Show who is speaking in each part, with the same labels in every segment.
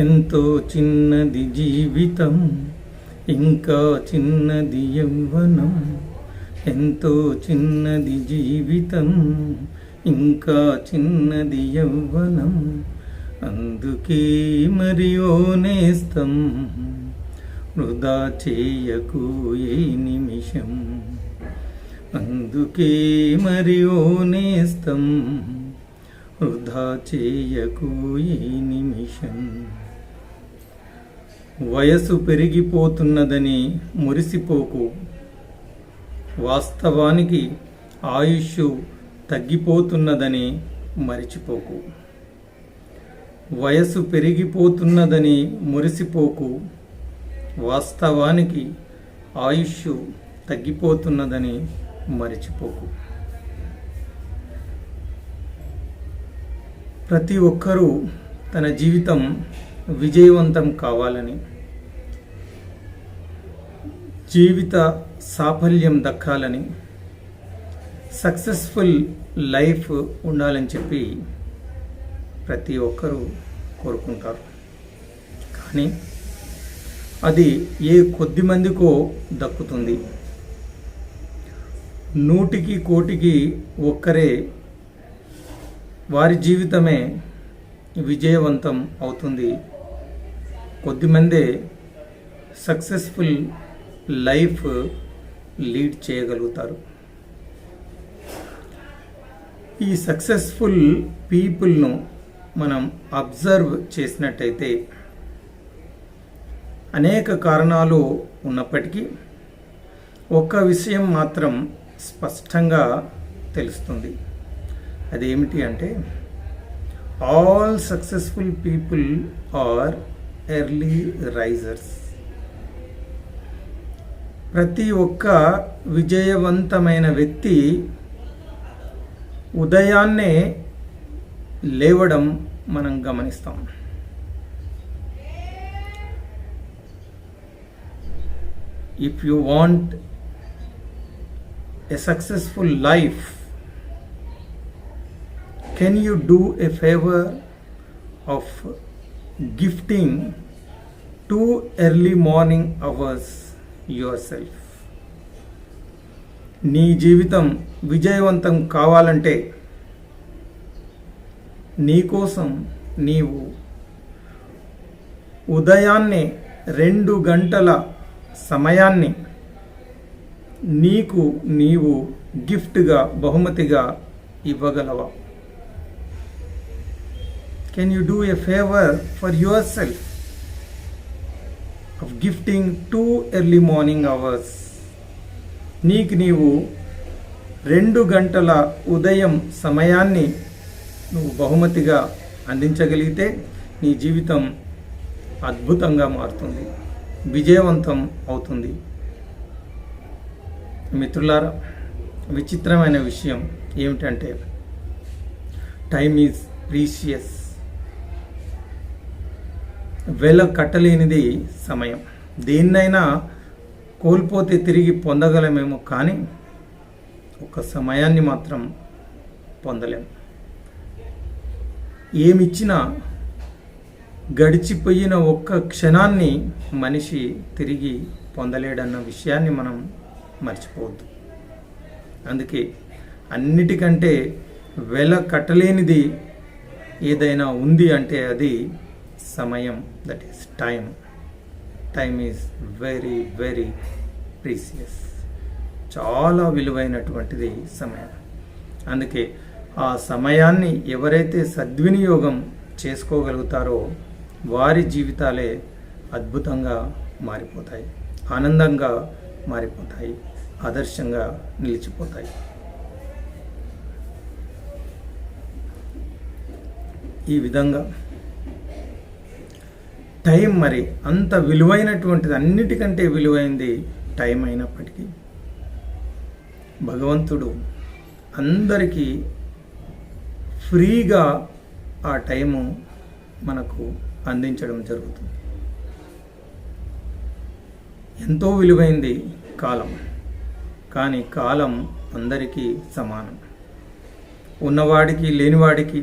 Speaker 1: ఎంతో చిన్నది జీవితం, ఇంకా చిన్నది యవ్వనం. ఎంతో చిన్నది జీవితం, ఇంకా చిన్నది యవ్వనం. అందుకే మరి ఓ నేస్తం, వృధా చేయకు ఏ నిమిషం. అందుకే మరి ఓ నేస్తం, వృధా చేయకు ఏ నిమిషం. వయసు పెరిగిపోతున్నదని మురిసిపోకు, వాస్తవానికి ఆయుష్ తగ్గిపోతున్నదని మరిచిపోకు. వయసు పెరిగిపోతున్నదని మురిసిపోకు, వాస్తవానికి ఆయుష్ తగ్గిపోతున్నదని మరిచిపోకు. ప్రతి ఒక్కరూ తన జీవితం విజయవంతం కావాలని, జీవిత సాఫల్యం దక్కాలని, సక్సెస్ఫుల్ లైఫ్ ఉండాలని చెప్పి ప్రతి ఒక్కరూ కోరుకుంటారు. కానీ అది ఏ కొద్ది మందికో దక్కుతుంది. 100కి 1,00,00,000 ఒక్కరే వారి జీవితమే విజయవంతం అవుతుంది. కొద్దిమందే సక్సెస్ఫుల్ లైఫ్ లీడ్ చేయగలుగుతారు. ఈ సక్సెస్ఫుల్ పీపుల్ను మనం అబ్జర్వ్ చేసినట్టయితే అనేక కారణాలు ఉన్నప్పటికీ ఒక్క విషయం మాత్రం స్పష్టంగా తెలుస్తుంది. అదేమిటి అంటే, all successful people are early risers. ప్రతి ఒక్క విజయవంతమైన వ్యక్తి ఉదయాన్నే లేవడం మనం గమనిస్తాం. If you want a successful life, can you do a favor of gifting 2 early morning hours yourself? నీ జీవితం విజయవంతం కావాలంటే నీకోసం నీవు ఉదయాన్నే 2 గంటల సమయాన్ని నీకు నీవు గిఫ్ట్గా, బహుమతిగా ఇవ్వగలవా? Can you do a favour for your self of gifting 2 early morning hours? నీకు నీవు 2 గంటల ఉదయం సమయాన్ని నువ్వు బహుమతిగా అందించగలిగితే నీ జీవితం అద్భుతంగా మారుతుంది, విజయవంతం అవుతుంది. మిత్రులారా, విచిత్రమైన విషయం ఏమిటంటే, టైమ్ ఈజ్ ప్రీషియస్. వెల కట్టలేనిది సమయం. దేన్నైనా కోల్పోతే తిరిగి పొందగలమేమో, కానీ ఒక సమయాన్ని మాత్రం పొందలేము. ఏమిచ్చినా గడిచిపోయిన ఒక్క క్షణాన్ని మనిషి తిరిగి పొందలేడన్న విషయాన్ని మనం మర్చిపోవద్దు. అందుకే అన్నిటికంటే వెల కట్టలేనిది ఏదైనా ఉంది అంటే అది సమయం. That is time. Time is very very precious. చాలా విలువైనటువంటిది సమయం. అందుకే ఆ సమయాన్ని ఎవరైతే సద్వినియోగం చేసుకోగలుగుతారో వారి జీవితాలే అద్భుతంగా మారిపోతాయి, ఆనందంగా మారిపోతాయి, ఆదర్శంగా నిలిచిపోతాయి. ఈ విధంగా టైం మరి అంత విలువైనటువంటిది, అన్నిటికంటే విలువైనది టైం అయినప్పటికీ భగవంతుడు అందరికీ ఫ్రీగా ఆ టైము మనకు అందించడం జరుగుతుంది. ఎంతో విలువైంది కాలం, కానీ కాలం అందరికీ సమానం. ఉన్నవాడికి లేనివాడికి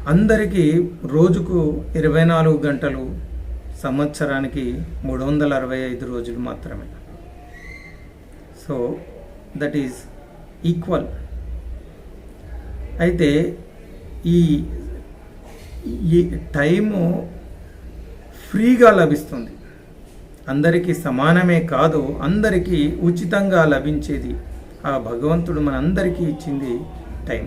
Speaker 1: అందరికీ రోజుకు 24 గంటలు, సంవత్సరానికి 365 రోజులు మాత్రమే. So that is equal. అయితే ఈ టైము ఫ్రీగా లభిస్తుంది. అందరికీ సమానమే కాదు, అందరికీ ఉచితంగా లభించేది ఆ భగవంతుడు మనందరికీ ఇచ్చింది టైం.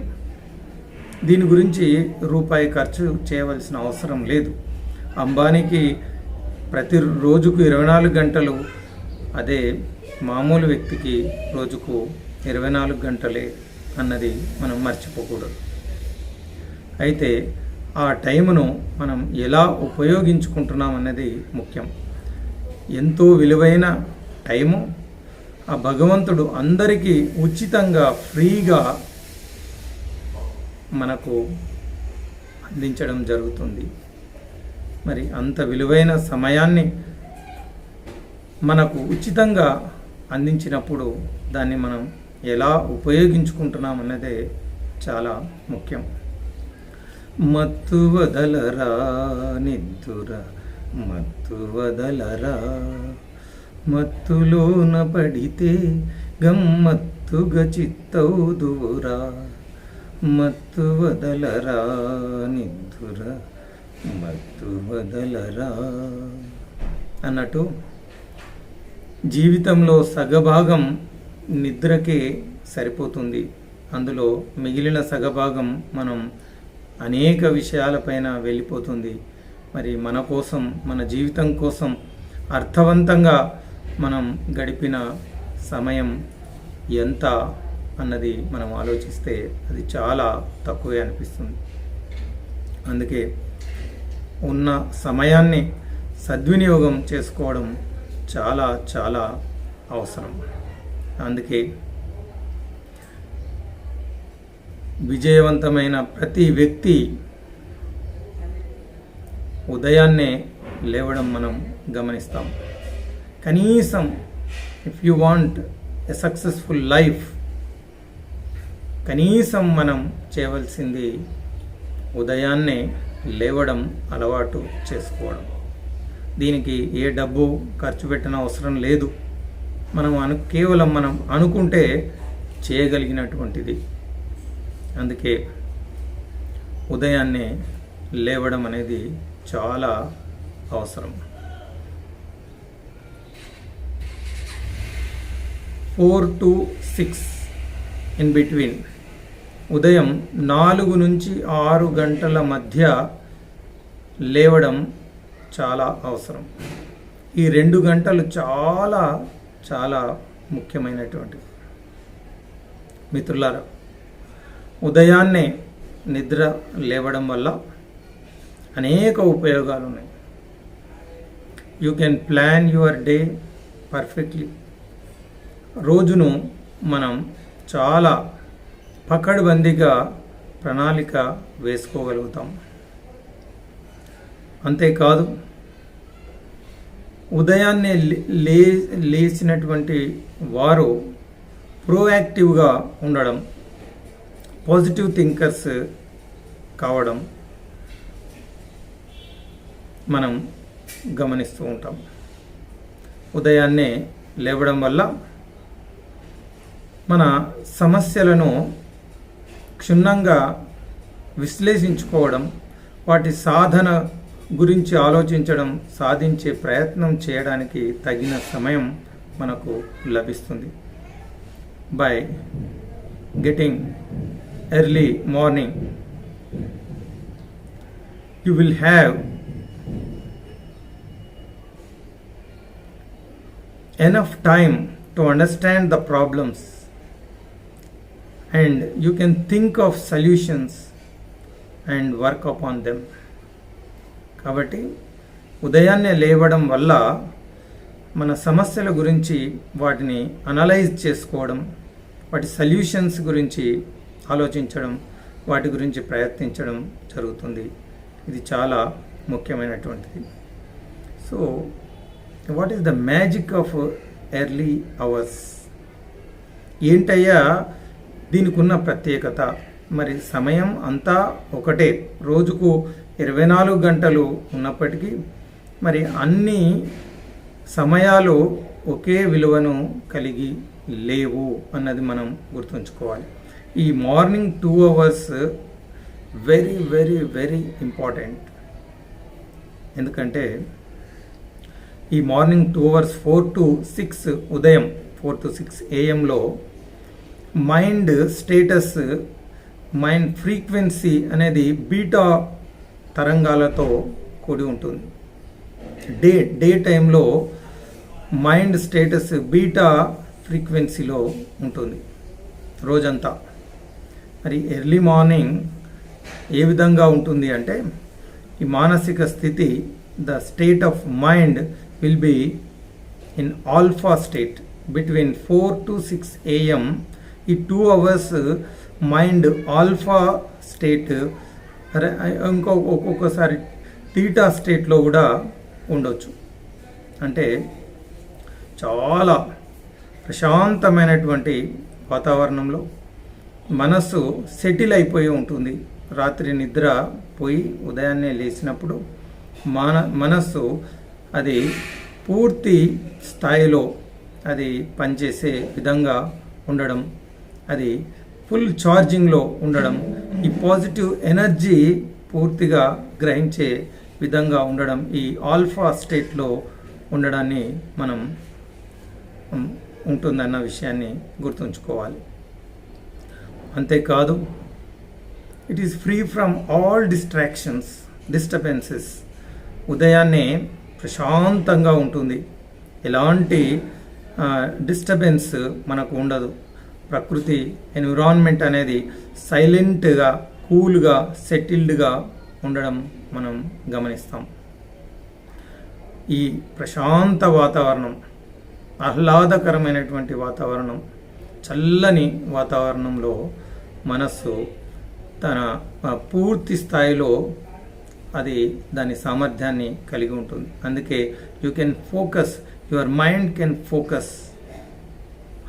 Speaker 1: దీని గురించి రూపాయి ఖర్చు చేయవలసిన అవసరం లేదు. అంబానీకి ప్రతి రోజుకు 24 గంటలు, అదే మామూలు వ్యక్తికి రోజుకు 24 గంటలే అన్నది మనం మర్చిపోకూడదు. అయితే ఆ టైమును మనం ఎలా ఉపయోగించుకుంటున్నాం అన్నది ముఖ్యం. ఎంతో విలువైన టైము ఆ భగవంతుడు అందరికీ ఉచితంగా, ఫ్రీగా మనకు అందించడం జరుగుతుంది. మరి అంత విలువైన సమయాన్ని మనకు ఉచితంగా అందించినప్పుడు దాన్ని మనం ఎలా ఉపయోగించుకుంటున్నాం అన్నదే చాలా ముఖ్యం. మత్తు వదలరా నిద్దుర మత్తు వదలరా, మత్తులోన పడితే గమ్మత్తుగా చిత్తవుదురా, మత్తు వదలరా నిద్దుర మత్తు వదలరా అన్నట్టు జీవితంలో సగభాగం నిద్రకే సరిపోతుంది. అందులో మిగిలిన సగభాగం మనం అనేక విషయాలపైన వెళ్ళిపోతుంది. మరి మన కోసం, మన జీవితం కోసం అర్థవంతంగా మనం గడిపిన సమయం ఎంత అన్నది మనం ఆలోచిస్తే అది చాలా తక్కువే అనిపిస్తుంది. అందుకే ఉన్న సమయాన్ని సద్వినియోగం చేసుకోవడం చాలా చాలా అవసరం. అందుకే విజయవంతమైన ప్రతి వ్యక్తి ఉదయాన్నే లేవడం మనం గమనిస్తాం. కనీసం if you want a successful life, కనీసం మనం చేయవలసింది ఉదయాన్నే లేవడం అలవాటు చేసుకోవడం. దీనికి ఏ డబ్బు ఖర్చు పెట్టిన అవసరం లేదు. కేవలం మనం అనుకుంటే చేయగలిగినటువంటిది. అందుకే ఉదయాన్నే లేవడం అనేది చాలా అవసరం. 4 to 6 ఇన్ బిట్వీన్, ఉదయం 4 నుంచి 6 గంటల మధ్య లేవడం చాలా అవసరం. ఈ 2 గంటలు చాలా చాలా ముఖ్యమైనటువంటివి. మిత్రులారా, ఉదయాన్నే నిద్ర లేవడం వల్ల అనేక ఉపయోగాలు ఉన్నాయి. You can plan your day perfectly. రోజును మనం చాలా పకడ్బందీగా ప్రణాళిక వేసుకోగలుగుతాం. అంతేకాదు, ఉదయాన్నే లేచినటువంటి వారు ప్రోయాక్టివ్గా ఉండడం, పాజిటివ్ థింకర్స్ కావడం మనం గమనిస్తూ ఉంటాం. ఉదయాన్నే లేవడం వల్ల మన సమస్యలను క్షుణ్ణంగా విశ్లేషించుకోవడం, వాటి సాధన గురించి ఆలోచించడం, సాధించే ప్రయత్నం చేయడానికి తగిన సమయం మనకు లభిస్తుంది. By getting early morning, you will have enough time to understand the problems and you can think of solutions and work upon them. కాబట్టి ఉదయాన్నే లేవడం వల్ల మన సమస్యల గురించి వాటిని అనలైజ్ చేసుకోవడం, వాటి సొల్యూషన్స్ గురించి ఆలోచించడం, వాటి గురించి ప్రయత్నించడం జరుగుతుంది. ఇది చాలా ముఖ్యమైనటువంటిది. So what is the magic of early hours? ఏంటయ్యా దీనికి ఉన్న ప్రత్యేకత? మరి సమయం అంతా ఒకటే, రోజుకు 24 గంటలు ఉన్నప్పటికీ మరి అన్ని సమయాలు ఒకే విలువను కలిగి లేవు అన్నది మనం గుర్తుంచుకోవాలి. ఈ morning 2 hours very very very important. ఎందుకంటే ఈ మార్నింగ్ 2 అవర్స్ 4 to 6 ఉదయం 4 to 6 AM mind status, mind frequency అనేది బీటా తరంగాలతో కూడి ఉంటుంది. డే టైంలో మైండ్ స్టేటస్ బీటా ఫ్రీక్వెన్సీలో ఉంటుంది రోజంతా. మరి ఎర్లీ మార్నింగ్ ఏ విధంగా ఉంటుంది అంటే ఈ మానసిక స్థితి, the state of mind will be in alpha state between 4 to 6 AM. ఈ 2 అవర్స్ మైండ్ ఆల్ఫా స్టేట్, ఒక్కొక్కసారి థీటా స్టేట్లో కూడా ఉండొచ్చు. అంటే చాలా ప్రశాంతమైనటువంటి వాతావరణంలో మనస్సు సెటిల్ అయిపోయి ఉంటుంది. రాత్రి నిద్ర పోయి ఉదయాన్నే లేచినప్పుడు మనస్సు అది పూర్తి స్థాయిలో అది పనిచేసే విధంగా ఉండడం, అది ఫుల్ ఛార్జింగ్లో ఉండడం, ఈ పాజిటివ్ ఎనర్జీ పూర్తిగా గ్రహించే విధంగా ఉండడం, ఈ ఆల్ఫా స్టేట్లో ఉండడాన్ని మనం ఉంటుందన్న విషయాన్ని గుర్తుంచుకోవాలి. అంతేకాదు it is free from all disturbances. ఉదయాన్నే ప్రశాంతంగా ఉంటుంది, ఎలాంటి డిస్టర్బెన్స్ మనకు ఉండదు. ప్రకృతి ఎన్విరాన్మెంట్ అనేది సైలెంట్గా, కూల్గా, సెటిల్డ్గా ఉండడం మనం గమనిస్తాం. ఈ ప్రశాంత వాతావరణం, ఆహ్లాదకరమైనటువంటి వాతావరణం, చల్లని వాతావరణంలో మనస్సు తన పూర్తి స్థాయిలో అది దాని సామర్థ్యాన్ని కలిగి ఉంటుంది. అందుకే you can focus, your mind can focus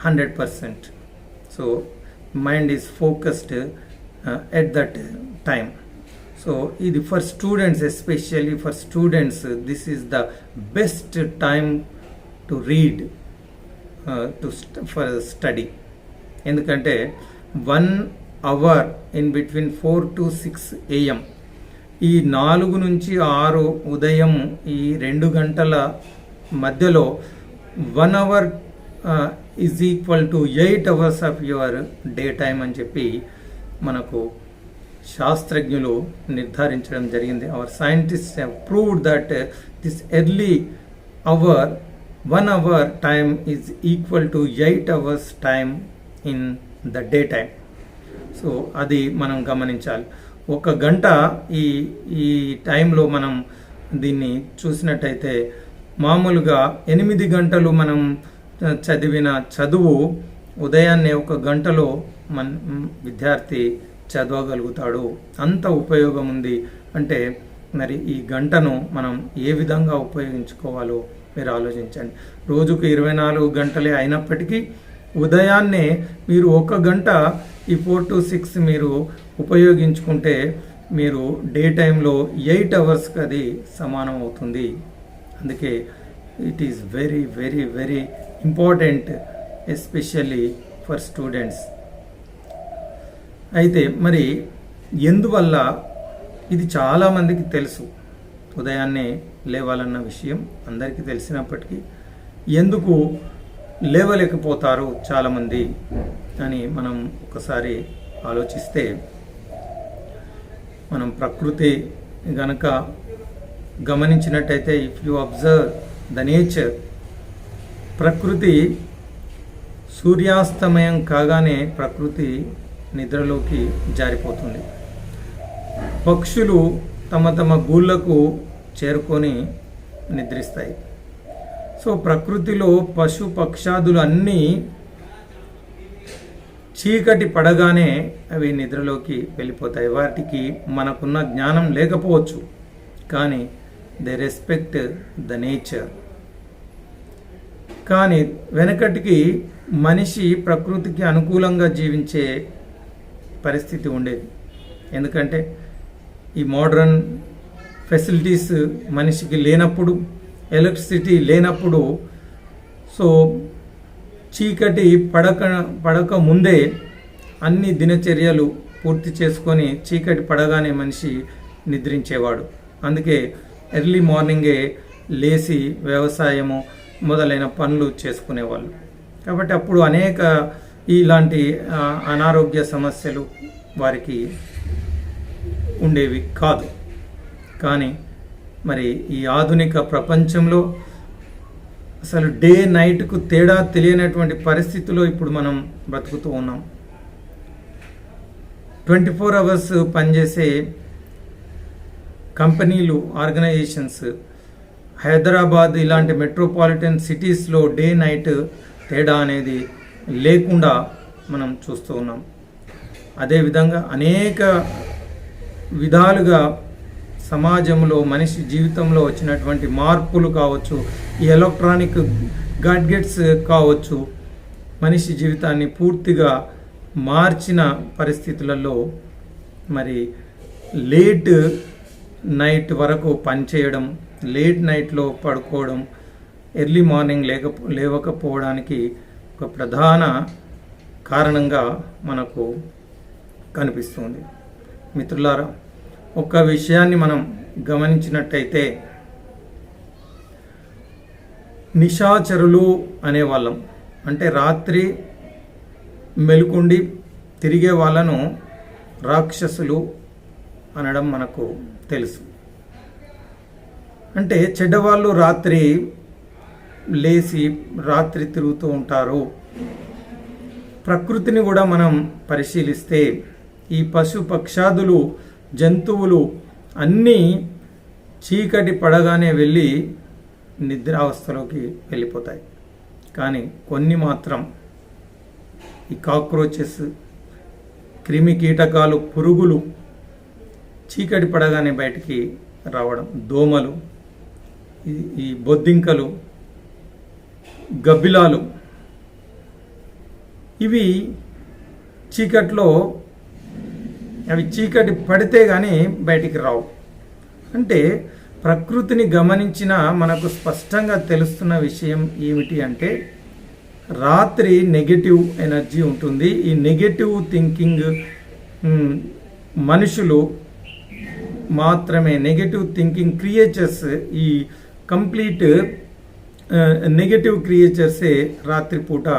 Speaker 1: 100%. So mind is focused at that time. So ఇది for students, especially for students, this is the best time to read, for study. ఎందుకంటే 1 hour in between 4 to 6 AM, ఈ 4 నుంచి 6 ఉదయం, ఈ 2 గంటల మధ్యలో 1 hour is equal to 8 hours of your day time అని చెప్పి మనకు శాస్త్రజ్ఞులు నిర్ధారించడం జరిగింది. Our scientist have proved that this early hour 1 hour time is equal to 8 hours time in the day time. So అది మనం గమనించాలి. 1 గంట ఈ టైంలో మనం దీన్ని చూసినట్టయితే, మామూలుగా 8 గంటలు మనం చదివిన చదువు ఉదయాన్నే 1 గంటలో విద్యార్థి చదవగలుగుతాడు. అంత ఉపయోగం ఉంది. అంటే మరి ఈ గంటను మనం ఏ విధంగా ఉపయోగించుకోవాలో మీరు ఆలోచించండి. రోజుకు 24 గంటలే అయినప్పటికీ ఉదయాన్నే మీరు 1 గంట ఈ 4 to 6 మీరు ఉపయోగించుకుంటే మీరు డే టైంలో 8 అవర్స్కి అది సమానం అవుతుంది. అందుకే it is very very very important, especially for students. అయితే మరి ఎందువల్ల, ఇది చాలామందికి తెలుసు, ఉదయాన్నే లేవాలన్న విషయం అందరికీ తెలిసినప్పటికీ ఎందుకు లేవలేకపోతారు చాలామంది అని మనం ఒకసారి ఆలోచిస్తే, మనం ప్రకృతి గనక గమనించినట్టయితే, if you observe the nature, ప్రకృతి సూర్యాస్తమయం కాగానే ప్రకృతి నిద్రలోకి జారిపోతుంది. పక్షులు తమ తమ గూళ్ళకు చేరుకొని నిద్రిస్తాయి. సో ప్రకృతిలో పశు పక్షాదులు అన్నీ చీకటి పడగానే అవి నిద్రలోకి వెళ్ళిపోతాయి. వాటికి మనకున్న జ్ఞానం లేకపోవచ్చు, కానీ దే రెస్పెక్ట్ ద నేచర్. కానీ వెనకటికి మనిషి ప్రకృతికి అనుకూలంగా జీవించే పరిస్థితి ఉండేది. ఎందుకంటే ఈ మోడ్రన్ ఫెసిలిటీస్ మనిషికి లేనప్పుడు, ఎలక్ట్రిసిటీ లేనప్పుడు, సో చీకటి పడక ముందే అన్ని దినచర్యలు పూర్తి చేసుకొని చీకటి పడగానే మనిషి నిద్రించేవాడు. అందుకే ఎర్లీ మార్నింగే లేచి వ్యవసాయము మొదలైన పనులు చేసుకునేవాళ్ళు. కాబట్టి అప్పుడు అనేక ఇలాంటి అనారోగ్య సమస్యలు వారికి ఉండేవి కాదు. కానీ మరి ఈ ఆధునిక ప్రపంచంలో అసలు డే నైట్కు తేడా తెలియనటువంటి పరిస్థితిలో ఇప్పుడు మనం బ్రతుకుతూ ఉన్నాం. 24 hours పనిచేసే కంపెనీలు, ఆర్గనైజేషన్స్, హైదరాబాద్ ఇలాంటి మెట్రోపాలిటన్ సిటీస్లో డే నైట్ తేడా అనేది లేకుండా మనం చూస్తూ ఉన్నాం. అదేవిధంగా అనేక విధాలుగా సమాజంలో మనిషి జీవితంలో వచ్చినటువంటి మార్పులు కావచ్చు, ఈ ఎలక్ట్రానిక్ గాడ్గెట్స్ కావచ్చు, మనిషి జీవితాన్ని పూర్తిగా మార్చిన పరిస్థితులలో మరి లేట్ నైట్ వరకు పనిచేయడం, లేట్ నైట్లో పడుకోవడం, ఎర్లీ మార్నింగ్ లేవకపోవడానికి ఒక ప్రధాన కారణంగా మనకు కనిపిస్తుంది. మిత్రులారా, ఒక విషయాన్ని మనం గమనించినట్టయితే నిశాచరులు అనేవాళ్ళం, అంటే రాత్రి మెలుకుండి తిరిగే వాళ్ళను రాక్షసులు అనడం మనకు తెలుసు. అంటే చెడ్డవాళ్ళు రాత్రి లేచి రాత్రి తిరుగుతూ ఉంటారు. ప్రకృతిని కూడా మనం పరిశీలిస్తే ఈ పశు పక్షాదులు, జంతువులు అన్నీ చీకటి పడగానే వెళ్ళి నిద్రావస్థలోకి వెళ్ళిపోతాయి. కానీ కొన్ని మాత్రం ఈ కాక్రోచెస్, క్రిమి కీటకాలు, పురుగులు చీకటి పడగానే బయటికి రావడం, దోమలు, ఈ బొద్దింకలు, గబ్బిలాలు, ఇవి చీకట్లో అవి చీకటి పడితే కానీ బయటికి రావు. అంటే ప్రకృతిని గమనించిన మనకు స్పష్టంగా తెలుస్తున్న విషయం ఏమిటి అంటే రాత్రి నెగటివ్ ఎనర్జీ ఉంటుంది. ఈ నెగటివ్ థింకింగ్ మనుషులు మాత్రమే, నెగటివ్ థింకింగ్ క్రియేచర్స్, ఈ కంప్లీట్ నెగటివ్ క్రియేచర్సే రాత్రిపూట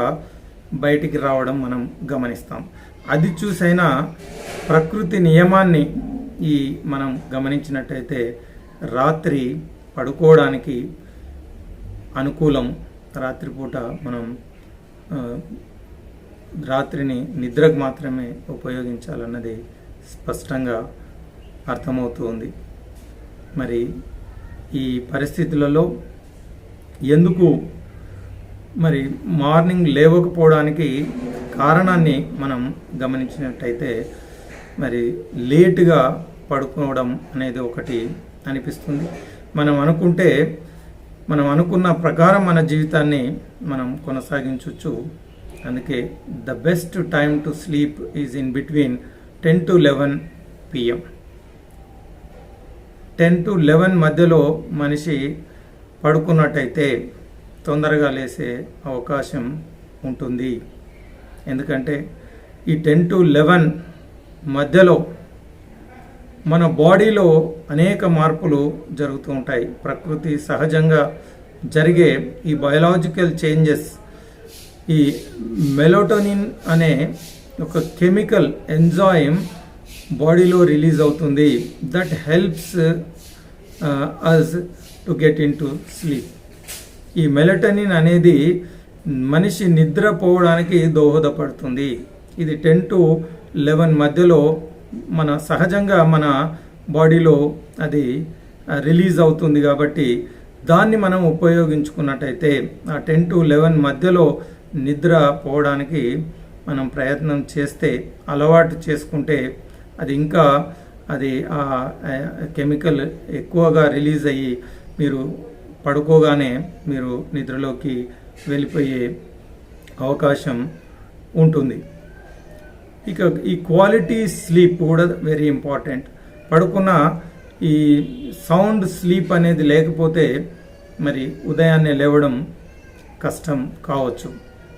Speaker 1: బయటికి రావడం మనం గమనిస్తాం. అది చూసైనా ప్రకృతి నియమాన్ని మనం గమనించినట్టయితే రాత్రి పడుకోవడానికి అనుకూలం. రాత్రిపూట మనం రాత్రిని నిద్రకు మాత్రమే ఉపయోగించాలన్నది స్పష్టంగా అర్థమవుతుంది. మరి ఈ పరిస్థితులలో ఎందుకు మరి మార్నింగ్ లేవకపోవడానికి కారణాన్ని మనం గమనించినట్టయితే మరి లేటుగా పడుకోవడం అనేది ఒకటి అనిపిస్తుంది. మనం అనుకున్న ప్రకారం మన జీవితాన్ని మనం కొనసాగించవచ్చు. అందుకే the best time to sleep is in between 10 to 11 PM. 10 to 11 మధ్యలో మనిషి పడుకున్నట్టయితే తొందరగా లేసే అవకాశం ఉంటుంది. ఎందుకంటే ఈ 10 to 11 మధ్యలో మన బాడీలో అనేక మార్పులు జరుగుతూ ఉంటాయి. ప్రకృతి సహజంగా జరిగే ఈ బయోలాజికల్ చేంజెస్, ఈ మెలటోనిన్ అనే ఒక కెమికల్ ఎంజైమ్ బాడీలో రిలీజ్ అవుతుంది. That helps us to get into sleep. ఈ మెలటోనిన్ అనేది మనిషి నిద్రపోవడానికి దోహదపడుతుంది. ఇది 10 to 11 మధ్యలో సహజంగా మన బాడీలో అది రిలీజ్ అవుతుంది. కాబట్టి దాన్ని మనం ఉపయోగించుకున్నట్టయితే ఆ 10 to 11 మధ్యలో నిద్ర పోవడానికి మనం ప్రయత్నం చేస్తే, అలవాటు చేసుకుంటే అది ఇంకా ఆ కెమికల్ ఎక్కువగా రిలీజ్ అయ్యి మీరు పడుకోగానే మీరు నిద్రలోకి వెళ్ళిపోయే అవకాశం ఉంటుంది. ఇక ఈ క్వాలిటీ స్లీప్ కూడా వెరీ ఇంపార్టెంట్. పడుకున్న ఈ సౌండ్ స్లీప్ అనేది లేకపోతే మరి ఉదయాన్నే లేవడం కష్టం కావచ్చు.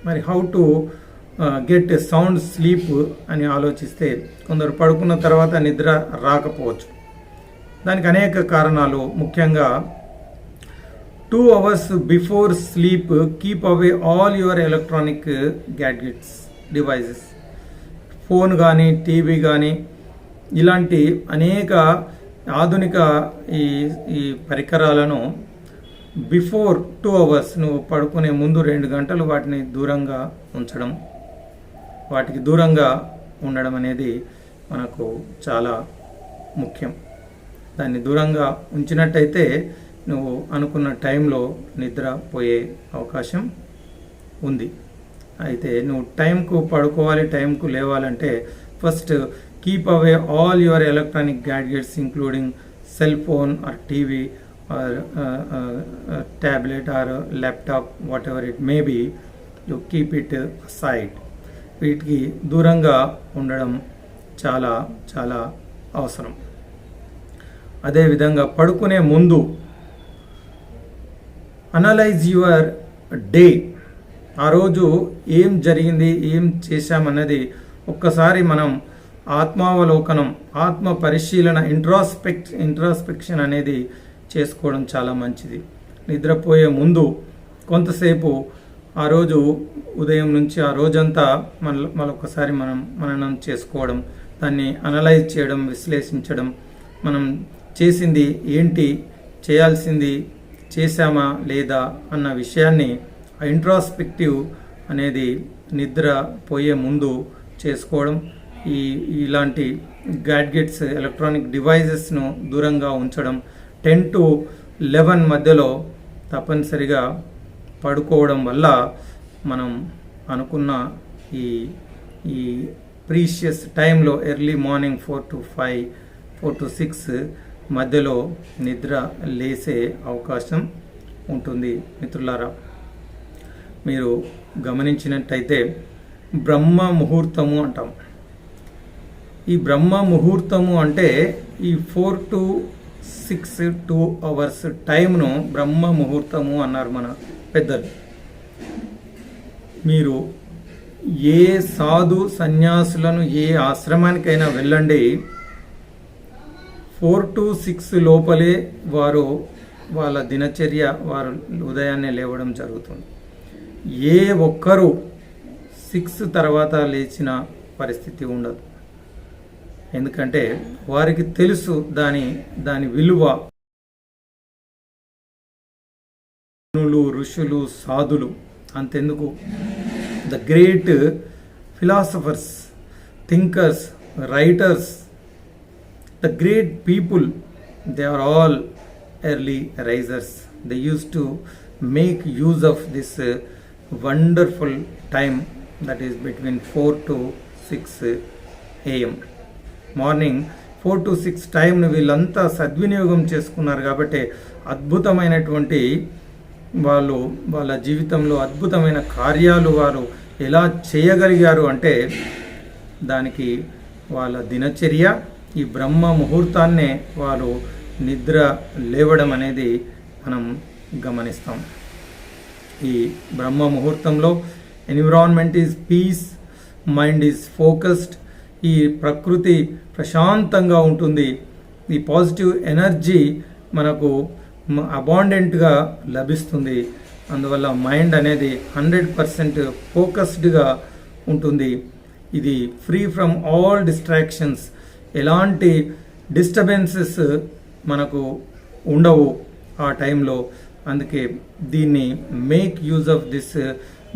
Speaker 1: మరి how to get sound sleep అని ఆలోచిస్తే కొందరు పడుకున్న తర్వాత నిద్ర రాకపోవచ్చు. దానికి అనేక కారణాలు. ముఖ్యంగా 2 hours before sleep keep away all your electronic gadgets devices. Phone కానీ టీవీ కానీ ఇలాంటి అనేక ఆధునిక ఈ పరికరాలను బిఫోర్ 2 hours నువ్వు పడుకునే ముందు 2 గంటలు వాటిని దూరంగా ఉంచడం, వాటికి దూరంగా ఉండడం అనేది మనకు చాలా ముఖ్యం. దాన్ని దూరంగా ఉంచినట్టయితే నువ్వు అనుకున్న టైంలో నిద్ర పోయే అవకాశం ఉంది. అయితే నువ్వు టైంకు పడుకోవాలి, టైంకు లేవాలంటే first keep away all your electronic gadgets including cell phone or TV or tablet or laptop, whatever it may be, you keep it aside. వీటికి దూరంగా ఉండడం చాలా చాలా అవసరం. అదేవిధంగా పడుకునే ముందు అనలైజ్ యువర్ డే. ఆ రోజు ఏం జరిగింది, ఏం చేశామన్నది ఒక్కసారి మనం ఆత్మావలోకనం, ఆత్మ పరిశీలన, ఇంట్రాస్పెక్షన్ అనేది చేసుకోవడం చాలా మంచిది. నిద్రపోయే ముందు కొంతసేపు ఆ రోజు ఉదయం నుంచి ఆ రోజంతా మరొకసారి మననం చేసుకోవడం, దాన్ని అనలైజ్ చేయడం, విశ్లేషించడం, మనం చేసింది ఏంటి, చేయాల్సింది చేశామా లేదా అన్న విషయాన్ని ఇంట్రాస్పెక్టివ్ అనేది నిద్ర పోయే ముందు చేసుకోవడం. ఇలాంటి గ్యాడ్జెట్స్, ఎలక్ట్రానిక్ డివైజెస్ను దూరంగా ఉంచడం. 10 to 11 మధ్యలో తప్పనిసరిగా పడుకోవడం వల్ల మనం అనుకున్న ఈ ప్రీషియస్ టైంలో ఎర్లీ మార్నింగ్ 4 to 5, 4 to 6 మధ్యలో నిద్ర లేసే అవకాశం ఉంటుంది. మిత్రులారా, మీరు గమనించినట్టయితే బ్రహ్మ ముహూర్తము అంటాం. ఈ బ్రహ్మ ముహూర్తము అంటే ఈ 4 to 6 2 hours టైంను బ్రహ్మ ముహూర్తము అన్నారు మన పెద్దలు. మీరు ఏ సాధు సన్యాసులను ఏ ఆశ్రమానికైనా వెళ్ళండి, 4 to 6 లోపలే వారు వాళ్ళ దినచర్య, వారు ఉదయాన్నే లేవడం జరుగుతుంది. ఏ ఒక్కరూ 6 తర్వాత లేచిన పరిస్థితి ఉండదు. ఎందుకంటే వారికి తెలుసు దాని విలువ. ఋషులు, సాధులు, అంతెందుకు the great philosophers, thinkers, writers, the great people, they are all early risers. They used to make use of this wonderful time that is between 4 to 6 am. Morning 4 to 6 టైంను వీళ్ళంతా సద్వినియోగం చేసుకున్నారు. కాబట్టి అద్భుతమైనటువంటి వాళ్ళ జీవితంలో అద్భుతమైన కార్యాలు వారు ఎలా చేయగలిగారు అంటే దానికి వాళ్ళ దినచర్య, ఈ బ్రహ్మ ముహూర్తాన్నే వారు నిద్ర లేవడం అనేది మనం గమనిస్తాం. ఈ బ్రహ్మ ముహూర్తంలో environment is peace, mind is focused, ఈ ప్రకృతి ప్రశాంతంగా ఉంటుంది. ఈ పాజిటివ్ ఎనర్జీ మనకు అబాండెంట్గా లభిస్తుంది. అందువల్ల మైండ్ అనేది 100% ఫోకస్డ్గా ఉంటుంది. ఇది ఫ్రీ ఫ్రమ్ ఆల్ డిస్ట్రాక్షన్స్, ఎలాంటి డిస్టర్బెన్సెస్ మనకు ఉండవు ఆ టైంలో. అందుకే దీన్ని make use of this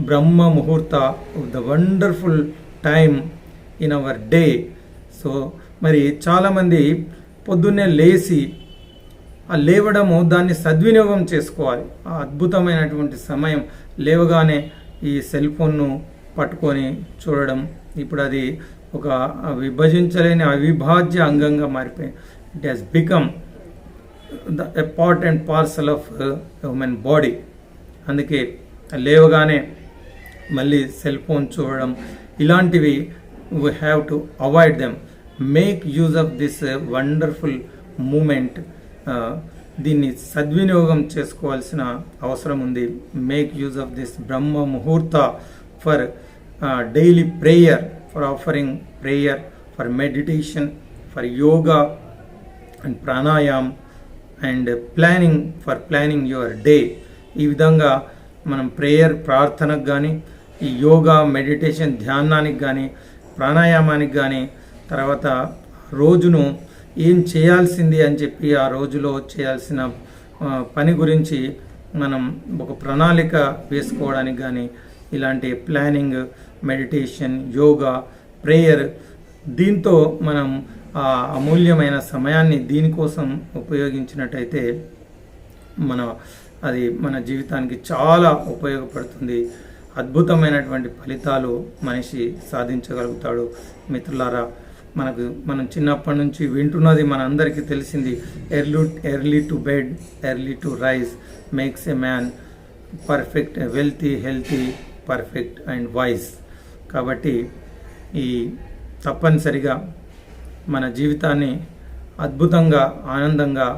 Speaker 1: Brahma ముహూర్త, the wonderful time in our day. So మరి చాలామంది పొద్దున్నే లేచి ఆ లేవడము దాన్ని సద్వినియోగం చేసుకోవాలి. ఆ అద్భుతమైనటువంటి సమయం లేవగానే ఈ సెల్ ఫోన్ను పట్టుకొని చూడడం, ఇప్పుడు అది ఒక విభజించలేని అవిభాజ్య అంగంగా మారిపోయింది. It has become the part and parcel of human body. అందుకే లేవగానే మళ్ళీ సెల్ ఫోన్ చూడడం ఇలాంటివి we have to avoid them. Make use of this wonderful movement. దీన్ని సద్వినియోగం చేసుకోవాల్సిన అవసరం ఉంది. Make use of this Brahma muhurta for daily prayer, for offering prayer, for meditation, for yoga and pranayam and planning your day. ఈ విధంగా మనం ప్రేయర్, ప్రార్థనకు కానీ, ఈ యోగా, మెడిటేషన్, ధ్యానానికి కానీ, ప్రాణాయామానికి కానీ, తర్వాత రోజును ఏం చేయాల్సింది అని చెప్పి ఆ రోజులో చేయాల్సిన పని గురించి మనం ఒక ప్రణాళిక వేసుకోవడానికి కానీ, ఇలాంటి ప్లానింగ్, మెడిటేషన్, యోగా, ప్రేయర్, దీంతో మనం ఆ అమూల్యమైన సమయాన్ని దీనికోసం ఉపయోగించినట్టయితే అది మన జీవితానికి చాలా ఉపయోగపడుతుంది. అద్భుతమైనటువంటి ఫలితాలు మనిషి సాధించగలుగుతాడు. మిత్రులారా, మనం చిన్నప్పటి నుంచి వింటున్నది మనందరికీ తెలిసింది, early to bed, early to rise makes a man perfect, wealthy, healthy, perfect and wise. కాబట్టి ఈ తప్పనిసరిగా మన జీవితాన్ని అద్భుతంగా, ఆనందంగా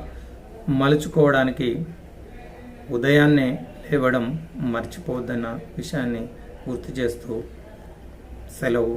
Speaker 1: మలుచుకోవడానికి ఉదయాన్నే లేవడం మర్చిపోవద్దన్న విషయాన్ని గుర్తు చేస్తూ సెలవు.